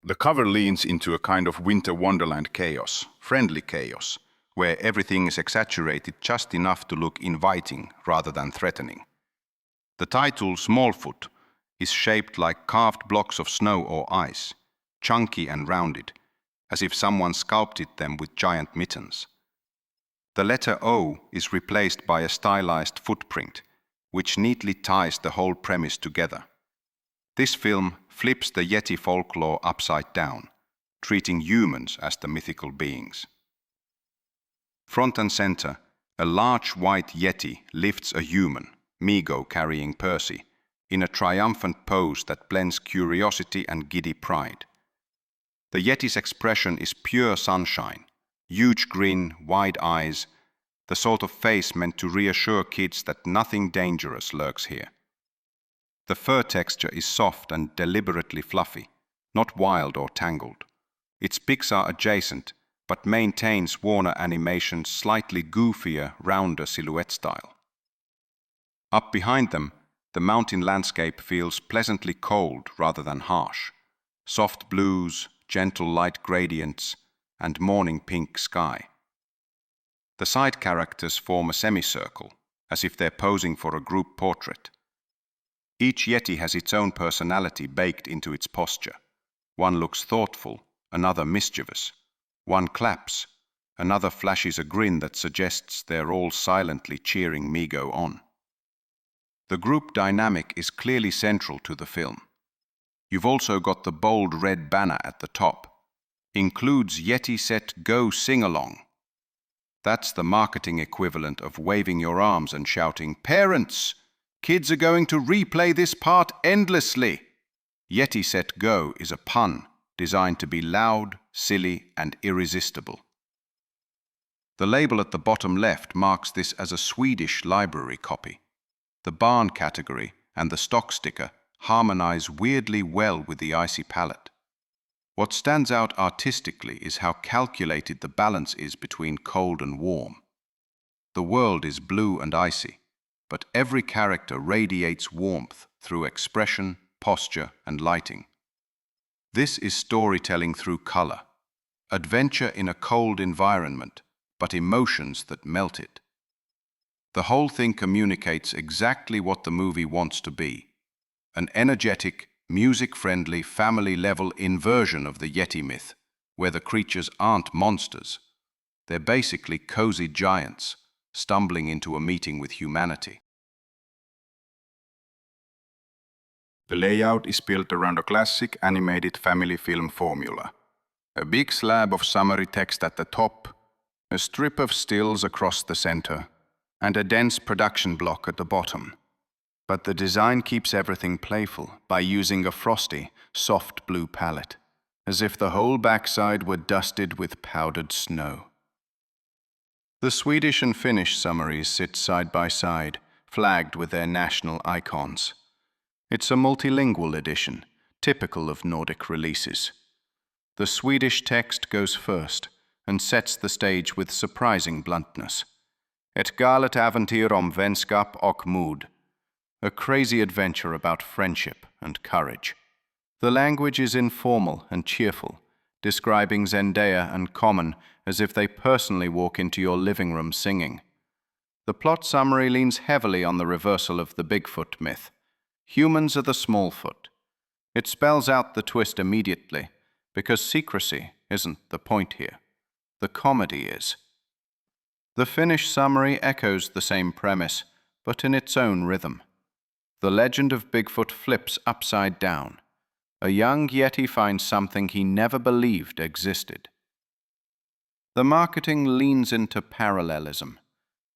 The cover leans into a kind of winter wonderland chaos, friendly chaos, where everything is exaggerated just enough to look inviting rather than threatening. The title, Smallfoot, is shaped like carved blocks of snow or ice, chunky and rounded, as if someone sculpted them with giant mittens. The letter O is replaced by a stylized footprint, which neatly ties the whole premise together. This film flips the Yeti folklore upside down, treating humans as the mythical beings. Front and center, a large white Yeti lifts a human, Migo carrying Percy, in a triumphant pose that blends curiosity and giddy pride. The Yeti's expression is pure sunshine, huge grin, wide eyes, the sort of face meant to reassure kids that nothing dangerous lurks here. The fur texture is soft and deliberately fluffy, not wild or tangled. It's Pixar adjacent, but maintains Warner Animation's slightly goofier, rounder silhouette style. Up behind them, the mountain landscape feels pleasantly cold rather than harsh. Soft blues, gentle light gradients, and morning pink sky. The side characters form a semicircle, as if they're posing for a group portrait. Each Yeti has its own personality baked into its posture. One looks thoughtful, another mischievous. One claps, another flashes a grin that suggests they're all silently cheering Migo on. The group dynamic is clearly central to the film. You've also got the bold red banner at the top. Includes Yeti Set Go Sing-Along. That's the marketing equivalent of waving your arms and shouting, "Parents! Kids are going to replay this part endlessly." Yeti Set Go is a pun designed to be loud, silly, and irresistible. The label at the bottom left marks this as a Swedish library copy. The barn category and the stock sticker harmonize weirdly well with the icy palette. What stands out artistically is how calculated the balance is between cold and warm. The world is blue and icy, but every character radiates warmth through expression, posture, and lighting. This is storytelling through color, adventure in a cold environment, but emotions that melt it. The whole thing communicates exactly what the movie wants to be: an energetic, music-friendly, family-level inversion of the Yeti myth, where the creatures aren't monsters. They're basically cozy giants, stumbling into a meeting with humanity. The layout is built around a classic animated family film formula. A big slab of summary text at the top, a strip of stills across the center, and a dense production block at the bottom. But the design keeps everything playful by using a frosty, soft blue palette, as if the whole backside were dusted with powdered snow. The Swedish and Finnish summaries sit side by side, flagged with their national icons. It's a multilingual edition, typical of Nordic releases. The Swedish text goes first and sets the stage with surprising bluntness. Ett galet äventyr om vänskap och mod. A crazy adventure about friendship and courage. The language is informal and cheerful, describing Zendaya and Common as if they personally walk into your living room singing. The plot summary leans heavily on the reversal of the Bigfoot myth. Humans are the Smallfoot. It spells out the twist immediately, because secrecy isn't the point here. The comedy is. The Finnish summary echoes the same premise, but in its own rhythm. The legend of Bigfoot flips upside down. A young Yeti finds something he never believed existed. The marketing leans into parallelism.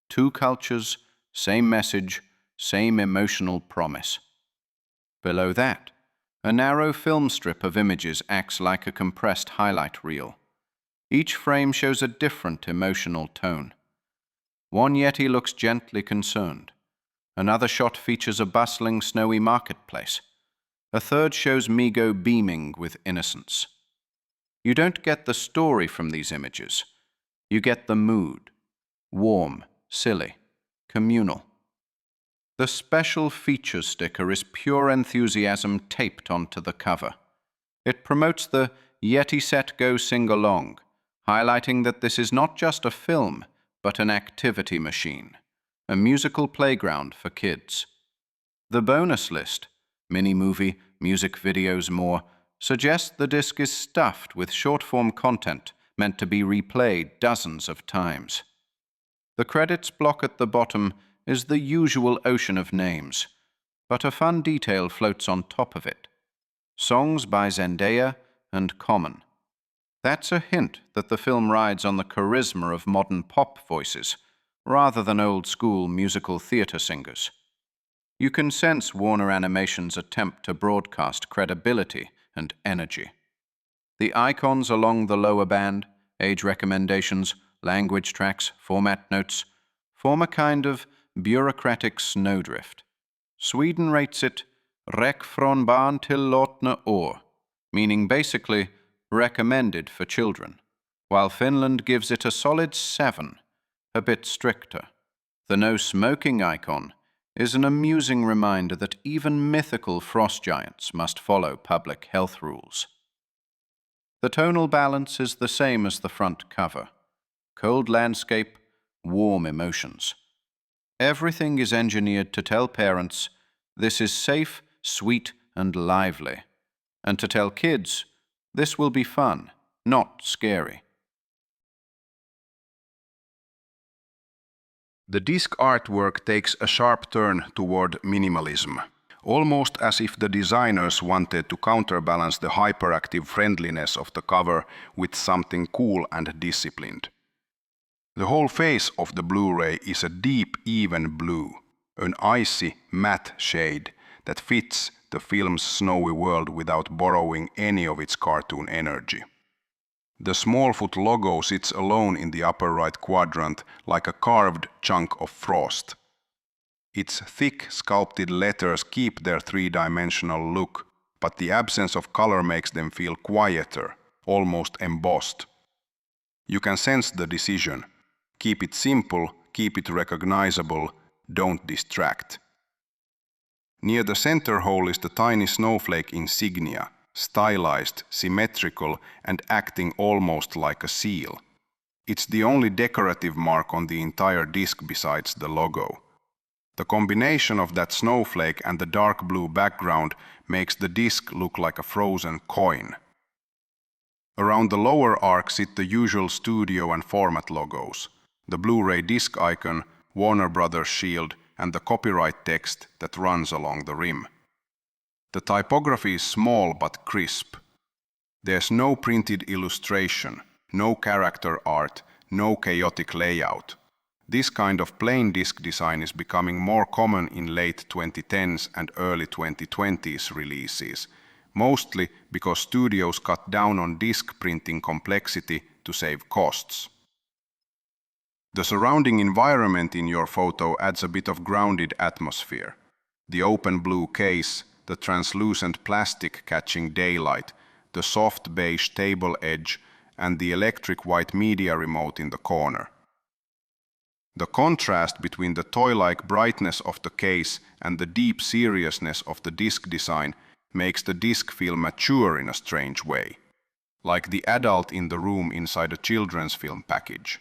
Two cultures, same message, same emotional promise. Below that, a narrow film strip of images acts like a compressed highlight reel. Each frame shows a different emotional tone. One Yeti looks gently concerned. Another shot features a bustling, snowy marketplace. A third shows Migo beaming with innocence. You don't get the story from these images. You get the mood. Warm, silly, communal. The special features sticker is pure enthusiasm taped onto the cover. It promotes the Yeti Set Go Sing-Along, highlighting that this is not just a film, but an activity machine, a musical playground for kids. The bonus list, mini-movie, music videos, more, suggests the disc is stuffed with short-form content meant to be replayed dozens of times. The credits block at the bottom is the usual ocean of names, but a fun detail floats on top of it. Songs by Zendaya and Common. That's a hint that the film rides on the charisma of modern pop voices, rather than old-school musical theater singers. You can sense Warner Animation's attempt to broadcast credibility and energy. The icons along the lower band, age recommendations, language tracks, format notes, form a kind of bureaucratic snowdrift. Sweden rates it Rek från barn till 18 år, meaning basically recommended for children, while Finland gives it a solid 7, a bit stricter. The no smoking icon is an amusing reminder that even mythical frost giants must follow public health rules. The tonal balance is the same as the front cover. Cold landscape, warm emotions. Everything is engineered to tell parents this is safe, sweet, and lively, and to tell kids this will be fun, not scary. The disc artwork takes a sharp turn toward minimalism, almost as if the designers wanted to counterbalance the hyperactive friendliness of the cover with something cool and disciplined. The whole face of the Blu-ray is a deep, even blue, an icy, matte shade that fits the film's snowy world without borrowing any of its cartoon energy. The Smallfoot logo sits alone in the upper right quadrant like a carved chunk of frost. Its thick, sculpted letters keep their three-dimensional look, but the absence of color makes them feel quieter, almost embossed. You can sense the decision. Keep it simple, keep it recognizable, don't distract. Near the center hole is the tiny snowflake insignia, stylized, symmetrical, and acting almost like a seal. It's the only decorative mark on the entire disc besides the logo. The combination of that snowflake and the dark blue background makes the disc look like a frozen coin. Around the lower arc sit the usual studio and format logos, the Blu-ray disc icon, Warner Brothers shield, and the copyright text that runs along the rim. The typography is small but crisp. There's no printed illustration, no character art, no chaotic layout. This kind of plain disc design is becoming more common in late 2010s and early 2020s releases, mostly because studios cut down on disc printing complexity to save costs. The surrounding environment in your photo adds a bit of grounded atmosphere. The open blue case, the translucent plastic catching daylight, the soft beige table edge, and the electric white media remote in the corner. The contrast between the toy-like brightness of the case and the deep seriousness of the disc design makes the disc feel mature in a strange way, like the adult in the room inside a children's film package.